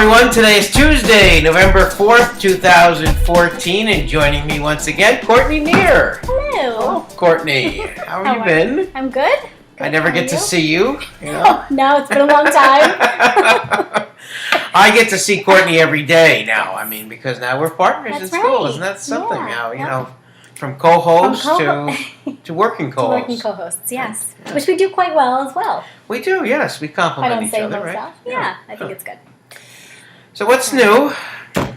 everyone. Today is Tuesday, November 4th, 2014, and joining me once again, Courtney Near. Hello. Oh, Courtney. How have you been? I'm good. I never get to see you. Oh, no, it's been a long time. I get to see Courtney every day now. I mean, because now we're partners That's in school. right. Isn't that something now? Yeah. You know, from co-host to working co-host. Working co-hosts, yes. Yeah. Which we do quite well as well. We do, yes. We compliment each other, right? Stuff. Yeah, I think it's good. So what's new?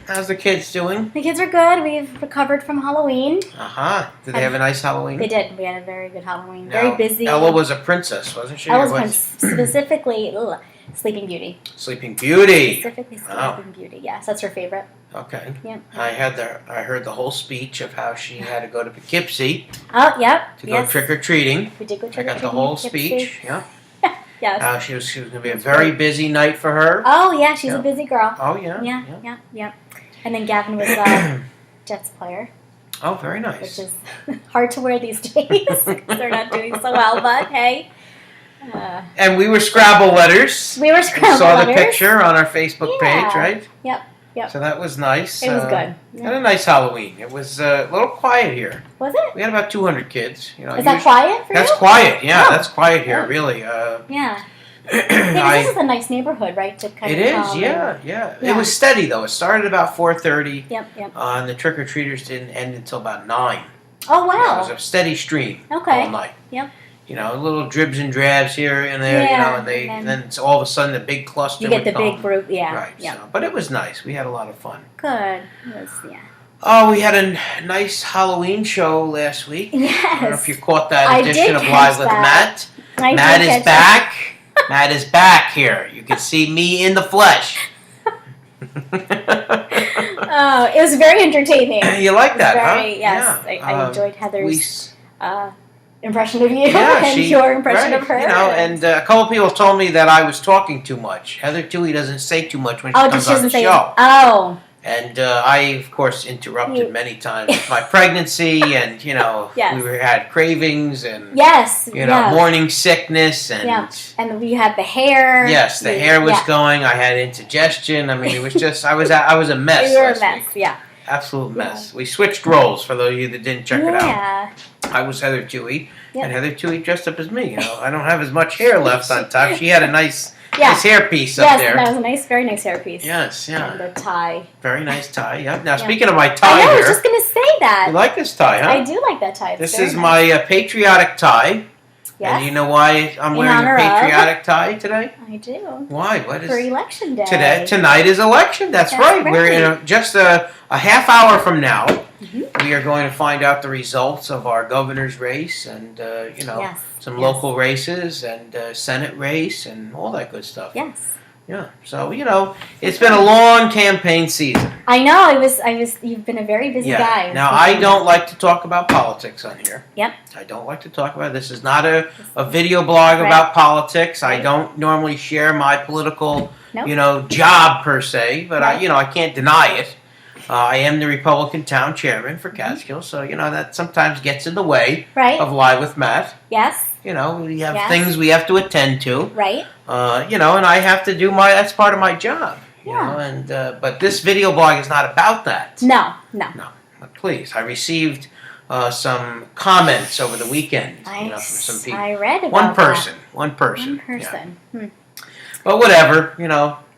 How's the kids doing? The kids are good. We've recovered from Halloween. Did they have a nice Halloween? They did. We had a very good Halloween. Now, very busy. Ella was a princess, wasn't she? Ella was specifically Sleeping Beauty. Sleeping Beauty. Specifically Sleeping Beauty. Yes, that's her favorite. Okay. Yep. I heard the whole speech of how she had to go to Poughkeepsie. Oh, yep. To go trick or treating. We did go trick or treating. I got the whole speech. Yeah. Yes. She was going to be a very busy night for her. Oh yeah, she's a busy girl. Oh yeah. Yeah. And then Gavin was Jets player. Oh, very nice. Which is hard to wear these days because they're not doing so well. But hey. And we were Scrabble letters. We were Scrabble letters. Saw the picture on our Facebook page, right? Yep. So that was nice. It was good. Yeah. Had a nice Halloween. It was a little quiet here. Was it? We had about 200 kids. You know, is that quiet for you? That's quiet. Yeah, that's quiet here. Really. Yeah. This is a nice neighborhood, right? To kind it of is. Yeah. It was steady though. It started about 4:30. Yep. And the trick or treaters didn't end until about 9. Oh wow! Yeah, it was a steady stream all night. Yep. You know, little dribs and drabs here and there. You know, and then it's all of a sudden the big cluster. You get the big group. Yeah. Right. Yep. So, but it was nice. We had a lot of fun. Good. It was, Oh, we had a nice Halloween show last week. Yes. I don't know if you caught that edition of Live with Matt. Matt is back. Matt is back here. You can see me in the flesh. Oh, it was very entertaining. You like that, huh? Yes. Yeah. I enjoyed Heather's impression of you and your impression of her. You know, and a couple people told me that I was talking too much. Heather Toohey doesn't say too much when she comes on the show. Oh. And I, of course, interrupted many times with my pregnancy, and we had cravings, and morning sickness, and we had the hair. Yes, the hair was going. I had indigestion. I mean, it was just I was a mess. You were a mess. Week. Yeah. Absolute mess. We switched roles for those of you that didn't check it out. I was Heather Toohey, and Heather Toohey dressed up as me. You know, I don't have as much hair left on top. She had a nice hairpiece up there. Yes, that was a very nice hairpiece. Yes, And the tie. Very nice tie, Now, speaking of my tie I was just going to say that. You like this tie, huh? I do like that tie. This is my patriotic tie. Yes. And you know why I'm wearing a patriotic tie today? I do. Why? What is for Election Day. Tonight is election. That's right. We're in just a half hour from now. We are going to find out the results of our governor's race and, some local races and Senate race and all that good stuff. Yes. Yeah. So, it's been a long campaign season. I know. You've been a very busy guy. Now, I don't like to talk about politics on here. Yep. I don't like to talk about it. This is not a video blog about politics. I don't normally share my political, job per se, but I can't deny it. I am the Republican town chairman for Catskill, so that sometimes gets in the way of Live with Matt. Yes. We have things we have to attend to. Right. And I have to do that's part of my job. But this video blog is not about that. No. But please, I received some comments over the weekend from some people. I read about One person. Yeah. But whatever,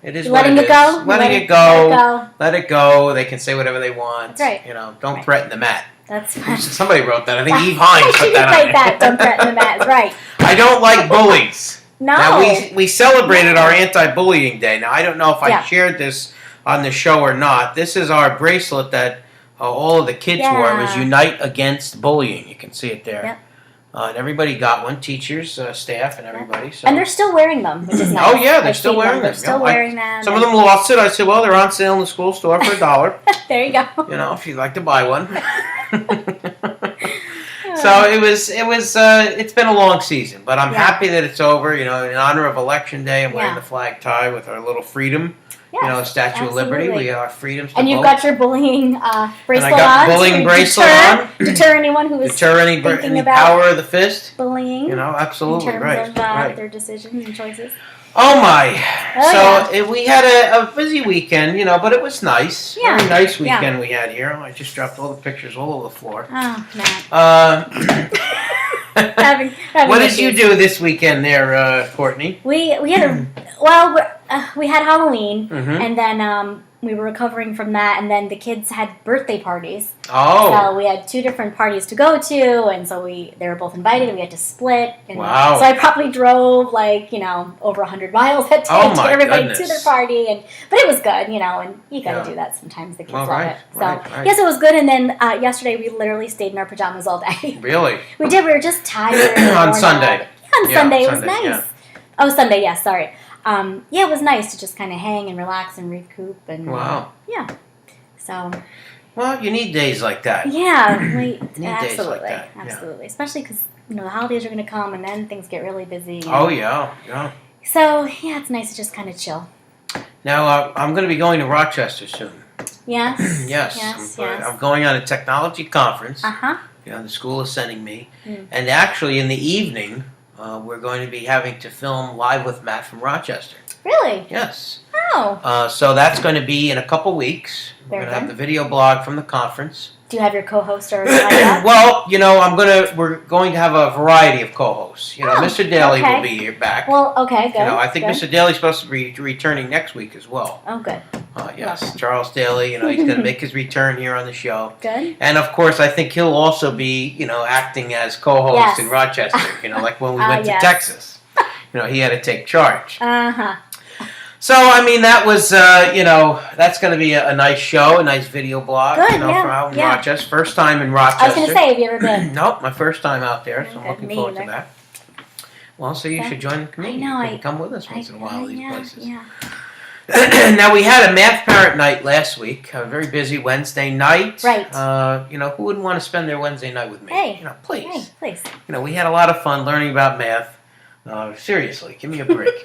it is what it is. Letting it go. Let it go. They can say whatever they want. That's right. Don't threaten the mat. That's fine. Somebody wrote that. I think Eve Hines put that on there. That. Don't threaten the mat. Right. I don't like bullies. No. Now, we celebrated our anti-bullying day. Now, I don't know if I shared this on the show or not. This is our bracelet that all of the kids wore. It was Unite Against Bullying. You can see it there. Yep. And everybody got one, teachers, staff, and everybody. So. And they're still wearing them, which is nice. Oh, yeah, they're still wearing them. They're still wearing them. Some of them lost it. I said, well, they're on sale in the school store for $1. There you go. If you'd like to buy one. So it's been a long season, but I'm happy that it's over. In honor of Election Day, I'm wearing the flag tie with our little freedom. Statue of Liberty. We are freedoms. And you've got your bullying bracelet on. And I got bullying bracelet on. Deter anyone who is thinking any about power of the fist. Bullying. Absolutely in terms of their decisions and choices. Oh my! Oh, So we had a busy weekend, but it was nice. Yeah. Very nice Yeah. weekend we had here. I just dropped all the pictures all over the floor. Oh, Matt. Having what did you do this weekend there, Courtney? We had we had Halloween, and then we were recovering from that, and then the kids had birthday parties. Oh. So we had 2 different parties to go to, and so they were both invited, and we had to split. And wow. So I probably drove over 100 miles that day to get everybody to their party, but it was good, and you got to do that sometimes. The kids love it. So right. Yes, it was good. And then yesterday we literally stayed in our pajamas all day. Really? We did. We were just tired. On Sunday. On Sunday. It was nice. Yeah. Oh, Sunday. Yes. Sorry. It was nice to just kind of hang and relax and recoup and wow. Yeah. So. Well, you need days like that. Yeah, absolutely, like absolutely. Especially because the holidays are going to come and then things get really busy. Oh yeah. So it's nice to just kind of chill. Now I'm going to be going to Rochester soon. Yes. Yes. I'm going on a technology conference. The school is sending me, and actually in the evening we're going to be having to film Live with Matt from Rochester. Really? Yes. Oh. So that's going to be in a couple weeks. We're going to have the video blog from the conference. Do you have your co-host or like that? Well, we're going to have a variety of co-hosts. Mr. Daly will be here back. Well, okay, good. I think good. Mr. Daly's supposed to be returning next week as well. Oh, good. Yes, Charles Daly. He's going to make his return here on the show. Good. And of course, I think he'll also be, acting as co-host in Rochester. Like when we went to Texas. He had to take charge. So, that was, that's going to be a nice show, a nice video blog, Good, from out in Rochester. First time in Rochester. I was going to say, have you ever been? Nope, my first time out there, so I'm looking forward to that. Well, so you should join the community. I know. You can come with us once in a while, these places. Yeah. Now, we had a math parent night last week, a very busy Wednesday night. Right. Who wouldn't want to spend their Wednesday night with me? Hey. Please. Hey, please. We had a lot of fun learning about math. Seriously, give me a break.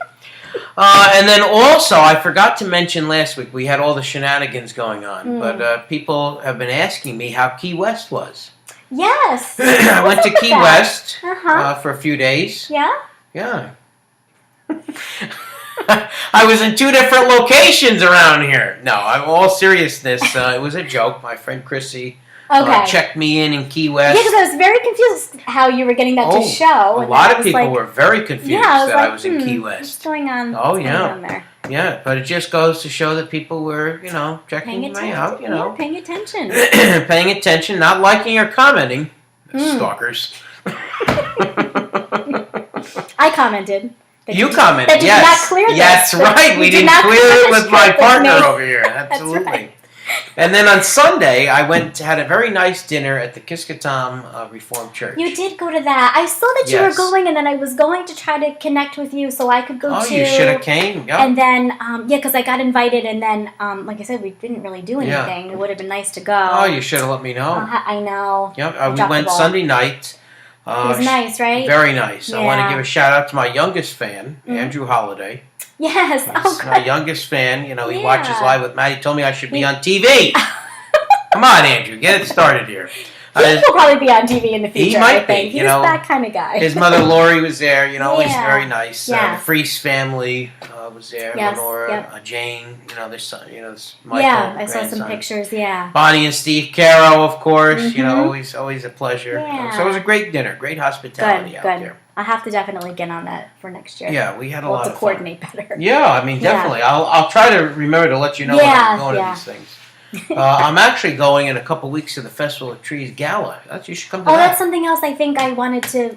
And then also, I forgot to mention last week, we had all the shenanigans going on, but people have been asking me how Key West was. Yes. I went to Key West for a few days. Yeah? Yeah. I was in 2 different locations around here. No, in all seriousness, it was a joke. My friend Chrissy checked me in Key West. Yeah, because I was very confused how you were getting that to show. A lot of people were very confused that I was in Key West. What's going on? Oh, What's going on there? Yeah, but it just goes to show that people were, checking me out, Yeah, paying attention. Paying attention, not liking or commenting. Stalkers. I commented. You commented, that yes. Not clear this. That's right. We didn't clear it with my partner over here. Absolutely. That's right. And then on Sunday, I had a very nice dinner at the Kiskatam Reformed Church. You did go to that. I saw that you were going, and then I was going to try to connect with you so I could go too. Oh, you should have came. Yep. And then, because I got invited, and then, like I said, we didn't really do anything. Yeah. It would have been nice to go. Oh, you should have let me know. I know. Yep. We went Sunday night. It was nice, right? Very nice. Yeah. I want to give a shout out to my youngest fan, Andrew Holiday. Yes. He's my youngest fan. He watches Live with Matt. He told me I should be on TV. Come on, Andrew, get it started here. He'll probably be on TV in the future. He might be. He's that kind of guy. His mother Lori was there. Always very nice. Yeah. The Freese family was there. Yes. Lenora, Jane. Their son. This Michael. Yeah, I saw some pictures. Yeah. Bonnie and Steve Caro, of course. Always a pleasure. Yeah. So it was a great dinner, great hospitality out there. I have to definitely get on that for next year. Yeah, we had a lot of fun. To coordinate better. Yeah, definitely. I'll try to remember to let you know when I'm going to these things. I'm actually going in a couple weeks to the Festival of Trees Gala. You should come to that. That's something else I think I wanted to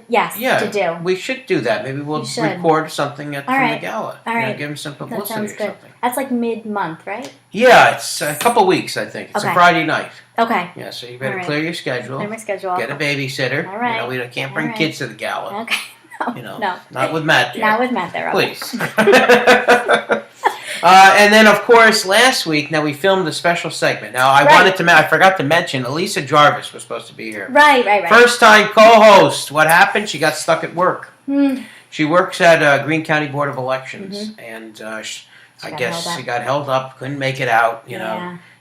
do. We should do that. Maybe we'll record something from the gala. All right. Give them some publicity that sounds or good. something. That's like mid-month, right? Yeah, it's a couple weeks, I think. It's a Friday night. Okay. Yeah, so you better clear your schedule. Clear my schedule. Get a babysitter. All right. We can't bring kids to the gala. Okay. No. Not with Matt there. Not with Matt there. Okay. Please. And then, of course, last week, now we filmed a special segment. Now, I forgot to mention, Elisa Jarvis was supposed to be here. Right. First time co-host. What happened? She got stuck at work. She works at Greene County Board of Elections, and I guess she got held up, couldn't make it out,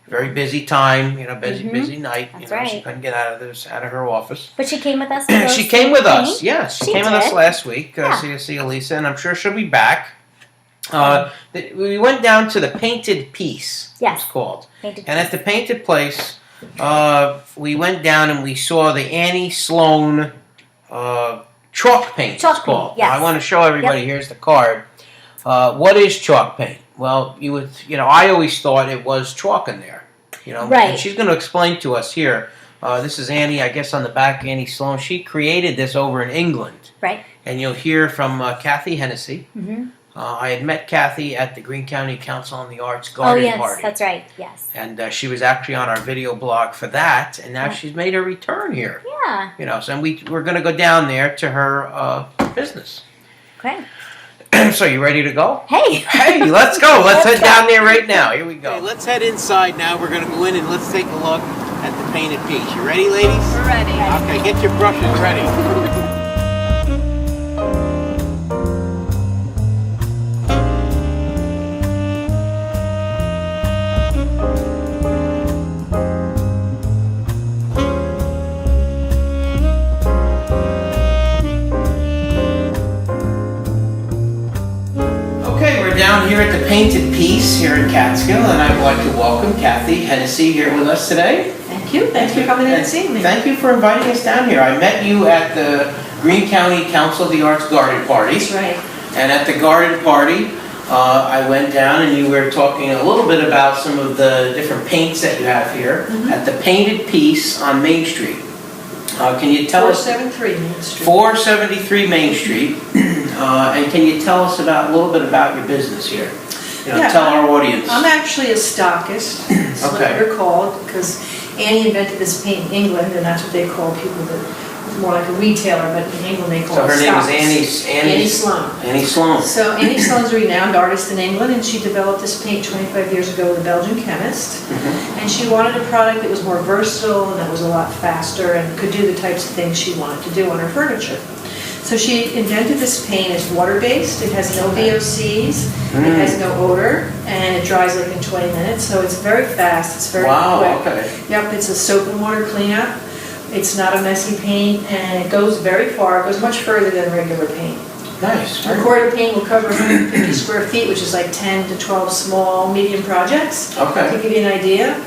Very busy time, busy night. That's She couldn't get out of her office. But she came with us. She came with us. Yes, she came with us last week. See Elisa, and I'm sure she'll be back. We went down to the Painted Piece. Yes. It's called. Painted and at the Painted Place, we went down and we saw the Annie Sloan chalk paint. Chalk it's called. paint, yes. Now, I want to show everybody. Here's the card. What is chalk paint? Well, I always thought it was chalk in there. Right. And she's going to explain to us here. This is Annie, I guess on the back, Annie Sloan. She created this over in England. Right. And you'll hear from Kathy Hennessy. Mm-hmm. I had met Kathy at the Greene County Council on the Arts garden party. Oh, yes, that's right, yes. And she was actually on our video blog for that, and now she's made a return here. Yeah. So we're going to go down there to her business. Okay. So you ready to go? Hey! Hey, let's go. Let's head down there right now. Here we go. Okay, let's head inside now. We're going to go in and let's take a look at the Painted Piece. You ready, ladies? We're ready. Okay, get your brushes ready. Down here at the Painted Piece here in Catskill, and I'd like to welcome Kathy Hennessy here with us today. Thank you. Thanks for coming in and seeing me. Thank you for inviting us down here. I met you at the Greene County Council of the Arts garden party. That's right. And at the garden party, I went down and you were talking a little bit about some of the different paints that you have here at the Painted Piece on Main Street. Can you tell us? 473 Main Street. 473 Main Street. And can you tell us a little bit about your business here? Tell our audience. I'm actually a stockist. That's what they're called, because Annie invented this paint in England, and that's what they call people that more like a retailer, but in England they call it So her name is Annie Sloan. Annie Sloan. So Annie Sloan's a renowned artist in England, and she developed this paint 25 years ago with a Belgian chemist. And she wanted a product that was more versatile and that was a lot faster and could do the types of things she wanted to do on her furniture. So she invented this paint. It's water-based. It has no VOCs. It has no odor, and it dries like in 20 minutes. So it's very fast. It's very quick. Okay. Yep, it's a soap and water cleanup. It's not a messy paint, and it goes very far. It goes much further than regular paint. Nice. A quart of paint will cover 150 square feet, which is like 10 to 12 small, medium projects. Okay. To give you an idea.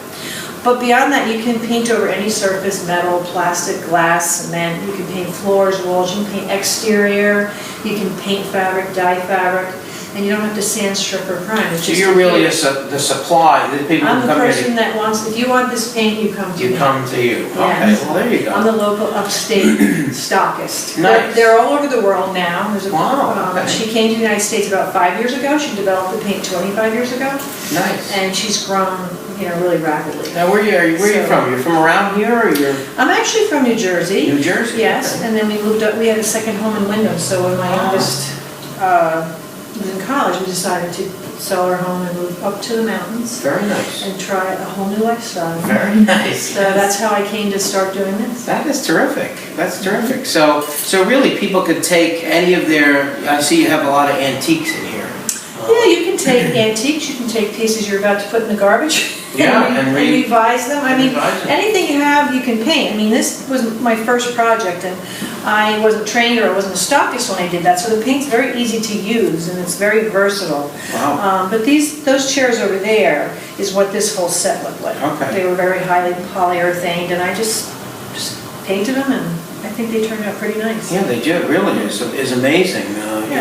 But beyond that, you can paint over any surface, metal, plastic, glass, cement. You can paint floors, walls, you can paint exterior, you can paint fabric, dye fabric, and you don't have to sand, strip, or prime. It's So just you're really the supply. The people I'm who the come person here. that wants, if you want this paint, you come to me. You come to you. Yeah. Okay, well there you I'm go. the local upstate stockist. Nice. They're all over the world now. There's a, Wow, okay. She came to the United States about 5 years ago. She developed the paint 25 years ago. Nice. And she's grown, really rapidly. Now where are you from? You're from around here or you're I'm actually from New Jersey. New Jersey? Yes, Okay. and then we moved up, we had a second home in Wyndham, so when my youngest was in college, we decided to sell our home and move up to the mountains Very nice. and try a whole new lifestyle. Very nice. So that's how I came to start doing this. That is terrific. That's terrific. So really people could take any of their, I see you have a lot of antiques in here. Yeah, you can take antiques, you can take pieces you're about to put in the garbage. And revise them. I mean, revise them. anything you have, you can paint. I mean, this was my first project, and I wasn't trained or I wasn't a stockist when I did that, so the paint's very easy to use, and it's very versatile. Wow. But those chairs over there is what this whole set looked like. Okay. They were very highly polyurethaned, and I just painted them, and I think they turned out pretty nice. Yeah, they do. It really is amazing.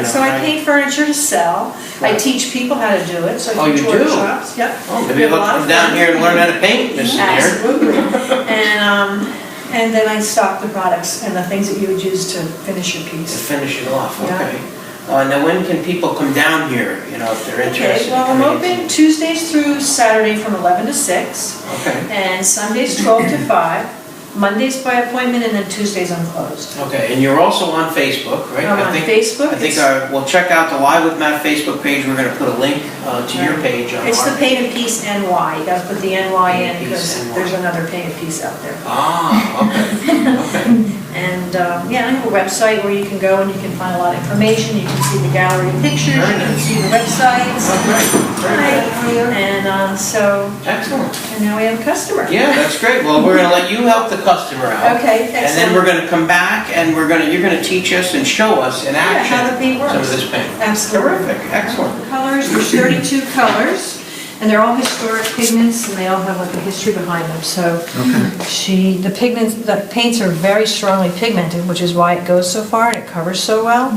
So I paint furniture to sell. I teach people how to do it, so I Oh, teach you do? workshops. Yep. Oh, maybe I'll come down here and learn how to paint, Mrs. Near. Absolutely. And then I stock the products and the things that you would use to finish your To piece. finish it off, Yeah. okay. Now when can people come down here, if they're interested? Okay, well, I'm in coming in? open Tuesdays through Saturday from 11 to 6, Okay. and Sundays 12 to 5, Mondays by appointment, and then Tuesdays I'm closed. Okay, and you're also on Facebook, right? I'm on Facebook. I think we'll check out the Live with Matt Facebook page. We're going to put a link to your page on It's our the Painted Piece NY. You gotta put the NY in Painted because Piece NY. there's another Painted Piece out there. Ah, okay. Okay. And I have a website where you can go and you can find a lot of information. You can see the gallery of pictures, you can see the websites. Oh, great. And so, Excellent. and now we have a customer. Yeah, that's great. Well, we're going to let you help the customer out. Okay, excellent. And then we're going to come back and you're going to teach us and show us in action how the paint works. some of this paint. Absolutely. Terrific. Excellent. Colors, there's 32 colors, and they're all historic pigments, and they all have like a history behind them. So the paints are very strongly pigmented, which is why it goes so far and it covers so well.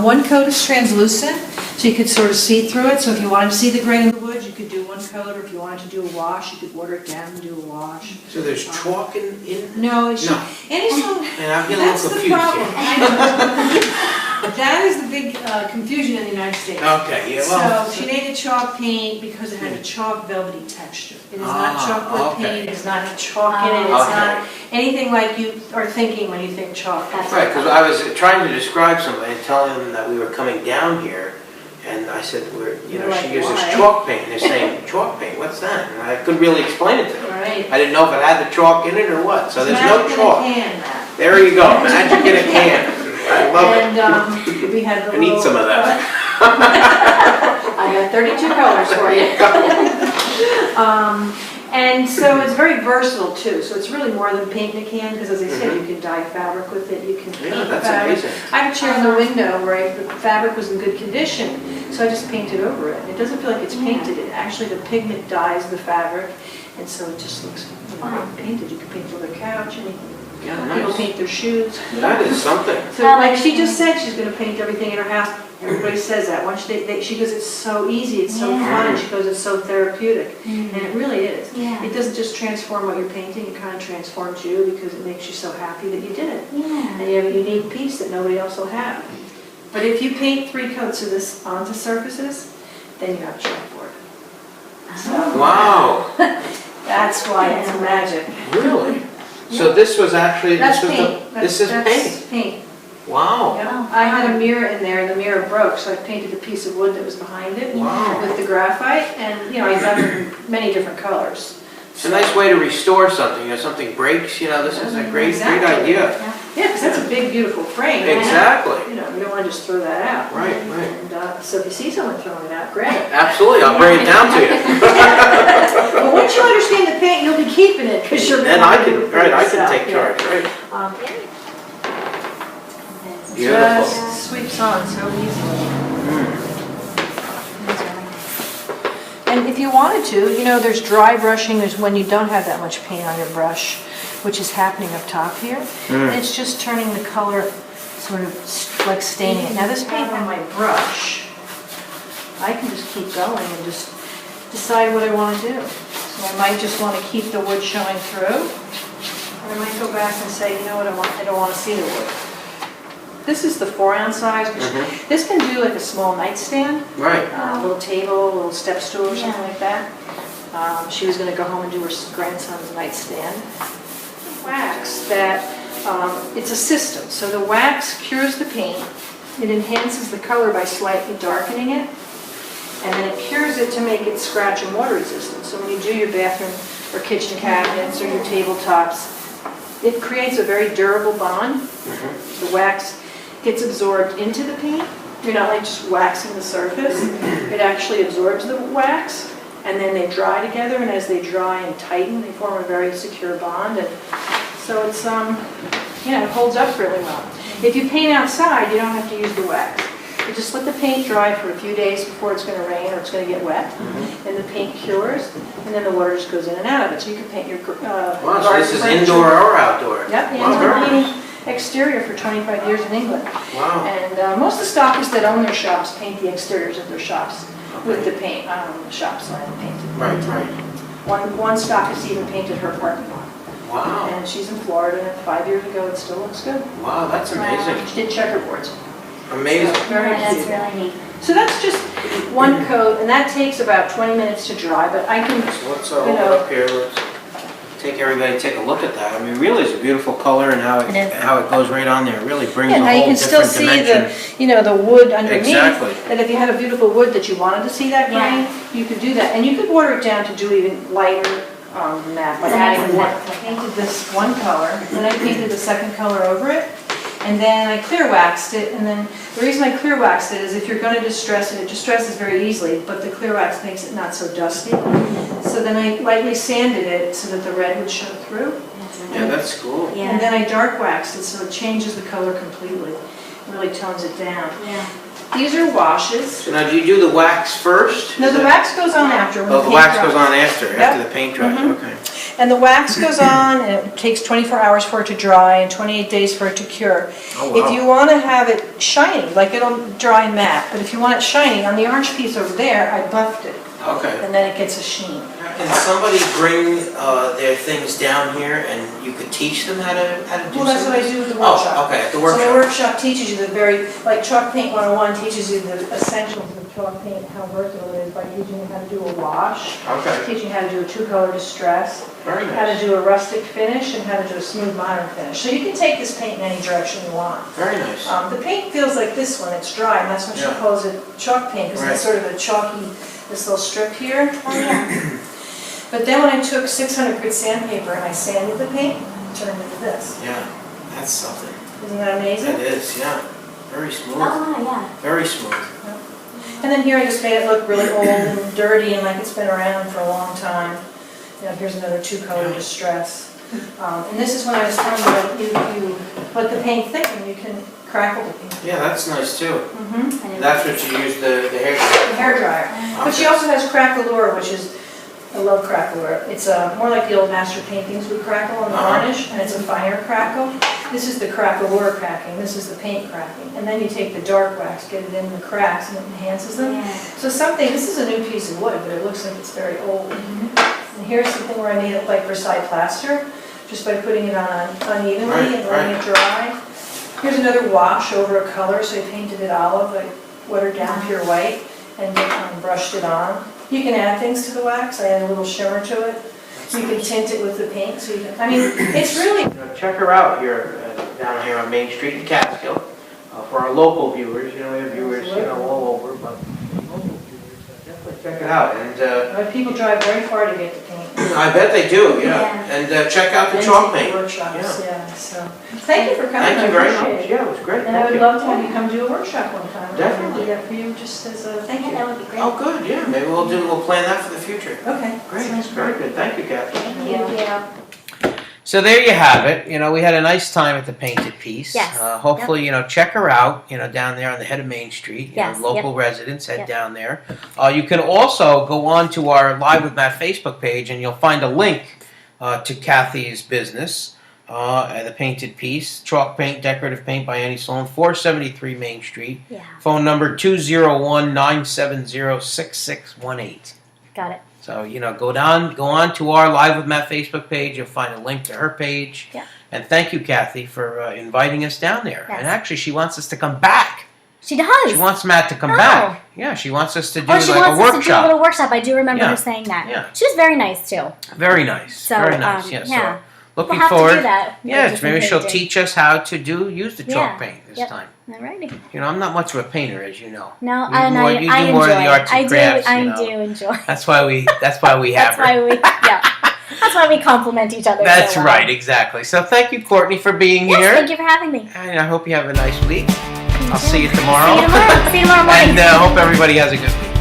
One coat is translucent, so you could sort of see through it. So if you wanted to see the grain of the wood, you could do one coat, or if you wanted to do a wash, you could water it down and do a wash. So there's chalk in? No, it's No. and I'm getting a that's little the confused problem. here. I know. That is the big confusion in the United States. Okay, yeah, well. So she made a chalk paint because it had a chalk velvety texture. It is not chocolate okay. paint, it does not have chalk in it, it's not anything like you are thinking when you think chalk. Right, because I was trying to describe something and telling them that we were coming down here, and I said, she uses chalk paint, and they're saying, chalk paint, what's that? And I couldn't really explain it to them. Right. I didn't know if it had the chalk in it or what, so there's no chalk. Magic in a can, Matt. There you go, magic in a can. I love it. And we had the I need some of that. I got 32 colors for you. And so it's very versatile too, so it's really more than paint in a can, because as I said, you can dye fabric with it, you can paint the that's fabric. amazing. I have a chair in the window where the fabric was in good condition, so I just painted over it. It doesn't feel like it's painted, it actually, the pigment dyes the fabric, and so it just looks painted. You can paint the other couch, and people paint their shoes. That is something. So like she just said, she's going to paint everything in her house. Everybody says that. Once she goes, it's so easy, it's so fun, and she goes, it's so therapeutic. And it really is. It doesn't just transform what you're painting, it kind of transforms you because it makes you so happy that you did it. And you have a unique piece that nobody else will have. But if you paint 3 coats of this onto surfaces, then you have a chalkboard. So Wow. that's why it's magic. Really? So this was actually, That's this was paint. this is That's paint. Wow. Yep. I had a mirror in there, and the mirror broke, so I painted a piece of wood that was behind it with the graphite, and I've done it in many different colors. It's a nice way to restore something. If something breaks, this is a great idea. Yeah, because that's a big, beautiful frame. Exactly. You don't want to just throw that out. Right. And so if you see someone throwing it out, grab it. Absolutely, I'll bring it down to you. But once you understand the paint, you'll be keeping it because you're. Then I can take charge, right? Beautiful. Just sweeps on so easily. And if you wanted to, there's dry brushing, there's when you don't have that much paint on your brush, which is happening up top here. It's just turning the color, sort of like staining it. Now this paint on my brush, I can just keep going and just decide what I want to do. So I might just want to keep the wood showing through, or I might go back and say, you know what, I don't want to see the wood. This is the 4-ounce size. This can do like a small nightstand. Right. A little table, a little step stool or something like that. She was going to go home and do her grandson's nightstand. Wax it's a system. So the wax cures the paint. It enhances the color by slightly darkening it. And then it cures it to make it scratch and water resistant. So when you do your bathroom or kitchen cabinets or your tabletops, it creates a very durable bond. The wax gets absorbed into the paint. You're not like just waxing the surface. It actually absorbs the wax, and then they dry together, and as they dry and tighten, they form a very secure bond. And so it's, it holds up really well. If you paint outside, you don't have to use the wax. You just let the paint dry for a few days before it's going to rain or it's going to get wet, and the paint cures, and then the water just goes in and out of it. So you can paint your wow, so this is indoor or outdoor? Yep, indoor painting exterior for 25 years in England. Wow. And most of the stockists that own their shops paint the exteriors of their shops with the paint. I don't own the shop, so I haven't painted. Right. One stockist even painted her parking lot. Wow. And she's in Florida, and 5 years ago it still looks good. Wow, that's amazing. She did checkerboards. Amazing. So, That's really neat. So that's just one coat, and that takes about 20 minutes to dry, but I can, So let's hold it up here. Let's take a look at that. I mean, really, it's a beautiful color, and how it goes right on there. It really brings a now whole you can still different see dimension. the wood underneath. Exactly. And if you had a beautiful wood that you wanted to see that grain, you could do that. And you could water it down to do even lighter than that by adding more. I painted this one color, then I painted the second color over it. And then I clear waxed it, and then the reason I clear waxed it is if you're going to distress it, it distresses very easily, but the clear wax makes it not so dusty. So then I lightly sanded it so that the red would show through. Yeah, that's cool. Yeah. And then I dark waxed it so it changes the color completely, really tones it down. Yeah. These are washes. So now, do you do the wax first? No, the wax goes on after. When Oh, the paint wax dries. goes on after Yep. the paint dries, Mhm. okay. And the wax goes on, and it takes 24 hours for it to dry and 28 days for it to cure. Oh, wow. If you want to have it shiny, like it'll dry matte, but if you want it shiny, on the orange piece over there, I buffed it, Okay. and then it gets a sheen. Can somebody bring their things down here and you could teach them how to do something? Well, that's what I do with the workshop. Oh, okay, at the So the workshop. workshop teaches you the like Chalk Paint 101 teaches you the essentials of chalk paint, how versatile it is by teaching you how to do a wash, Okay, teaching you how to do a two-color distress, very how to nice. do a rustic finish, and how to do a smooth modern finish. So you can take this paint in any direction you want. Very nice. The paint feels like this when it's dry, and that's when she Yeah. calls it chalk paint, because Right. it's sort of a chalky, this little strip here. Oh, yeah. But then when I took 600 grit sandpaper and I sanded the paint, it turned into this. Yeah, that's something. Isn't that amazing? That is, yeah. Very smooth. Oh, yeah. Very smooth. And then here I just made it look really old and dirty and like it's been around for a long time. You know, here's another two-color distress. And this is when I was telling you that you let the paint thicken, you can crackle the paint. Yeah, that's nice too. Mm-hmm. That's what you use the hair The hair dryer. But she also has Crack-A-Lure, which is, I love Crack-A-Lure. It's more like the old master paintings would crackle on the varnish, and it's a finer crackle. This is the Crack-A-Lure cracking, this is the paint cracking. And then you take the dark wax, get it in the cracks, and it enhances them. Yeah. So this is a new piece of wood, but it looks like it's very old. Mm-hmm. And here's something where I made it like Versailles plaster, just by putting it on unevenly Right, and letting it dry. Here's another wash over a color, so I painted it olive, like watered down pure white, and brushed it on. You can add things to the wax, I add a little shimmer to it. You can tint it with the paint, so you can, I mean, it's really... Check her out here, down here on Main Street in Catskill. For our local viewers, we have viewers, all over, but local viewers, definitely check it out. And People drive very far to get the paint. I bet they do, yeah. Yeah. And check out the And chalk take paint. workshops, yeah, so. Thank you for coming, Thank I you very appreciate much. it. Yeah, it was great. And I Thank would you. love to have you come do a workshop one time. Definitely. I do that for you just as a thank Yeah, you. that would be great. Oh, good, yeah. Maybe we'll plan that for the future. Okay. Great, very good. Thank you, Kathy. Thank you. So there you have it. We had a nice time at the Painted Piece. Yes. Hopefully, check her out, down there on the head of Main Street. Yes, Local residents head Yep. down there. You can also go on to our Live with Matt Facebook page and you'll find a link to Kathy's business, at the Painted Piece. Chalk paint, decorative paint by Annie Sloan, 473 Main Street. Yeah. Phone number 201-970-6618. Got it. So, go on to our Live with Matt Facebook page. You'll find a link to her page. Yeah. And thank you, Kathy, for inviting us down there. Yes. And actually, she wants us to come back. She does. She wants Matt to come Oh. back. Yeah, she wants us to do Oh, she like wants a us to do a workshop. little workshop. I do remember Yeah. her saying that. Yeah. She was very nice too. Very nice. So, Very nice. yeah. So, looking We'll have forward. to do that. Yeah, Just maybe in she'll painting. teach us how to use the chalk Yeah. paint this Yep. time. Alrighty. I'm not much of a painter, as you know. No, You and more- I you do enjoy more of the it. arts and crafts, I you know. do enjoy. That's why we have That's her. why we That's why we compliment each other. That's so well. right, exactly. So thank you, Courtney, for being Yes, here. thank you for having me. And I hope you have a nice week. I'll see you tomorrow. See you tomorrow. See you tomorrow morning. And hope everybody has a good week.